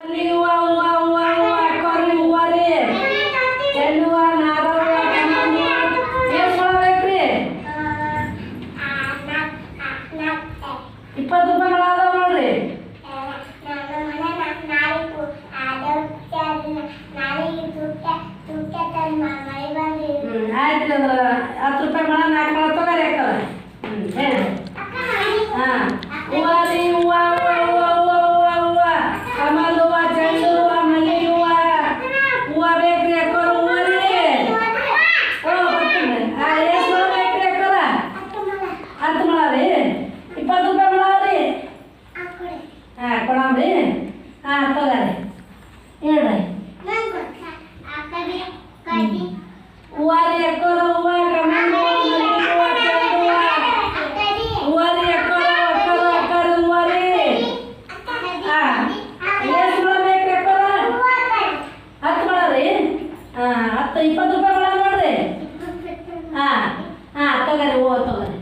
ಹೂವ ಹೂವ ಹೂವ ಹೂವ ಕೊರ್ರಿ ಹೂವ ರೀ ಚೆಂಡು ಹೂವ ನಾರ ಹೂವ ಕಮಲ ಹೂವ ಎಷ್ಟು ಕೊಡಬೇಕ್ರಿ 20 ರೂಪಾಯಿ ಅದಾವ ನೋಡ್ರಿ ಆಯ್ತು ಅಂದ್ರೆ 10 ರೂಪಾಯಿ ಮಳ 4 ಮಳ ತಗೋರಿ ಅಕ್ಕ ಹೇಳಿ ಹಾಂ ಹೂವ ರೀ ಹೂವ ಹೂವ ಹೂವ ಹೂವ ಹೂವ ಹೂವ ಕಮಲ್ ಹೂವ ಚೆಂಡು ಹೂವ ಮಲ್ಲಿಗೆ ಹೂವ ಹೂವ ಬೇಕ್ರಿ ಅಕ್ಕೋರು ಹೂವ ರೀ ಓ ಬರ್ತೀನಿ ಎಷ್ಟು ಮಳ ಬೇಕ್ರಿ ಅಕ್ಕೋರ 10 ಮಳ ರೀ 20 ರೂಪಾಯಿ ಮಳ ರೀ ಹಾಂ ಕೊಡಮ್ರಿ ಹಾಂ ತಗೋರಿ ಹೇಳ್ರಿ ಹೂವ ರೀ ಅಕ್ಕೋರ ಹೂವ ಕಮಲ್ ಹೂವ ಮಲ್ಲಿಗೆ ಹೂವ ಚೆಂಡು ಹೂವ ಹೂವ ರೀ ಅಕ್ಕೋರ ಅಕ್ಕೋರ ಅಕ್ಕೋರ ಹೂವ ರೀ ಹಾಂ ಎಷ್ಟು ಮಳ ಬೇಕ್ರಿ ಅಕ್ಕೋರ 10 ಮಳ ರೀ ಹಾಂ 20 ರೂಪಾಯಿ ಮಳ ನೋಡ್ರಿ ಹಾಂ ಹಾಂ ತಗೋರಿ ಹೂವು ತಗೋರಿ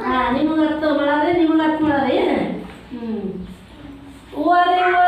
ಹಾಂ ನಿಮಗೆ 10 ಮಳ ರೀ ನಿಮಗೆ 10 ಮಳ ರೀ ಹ್ಞೂ ಹೂವ ರೀ ಹೂವ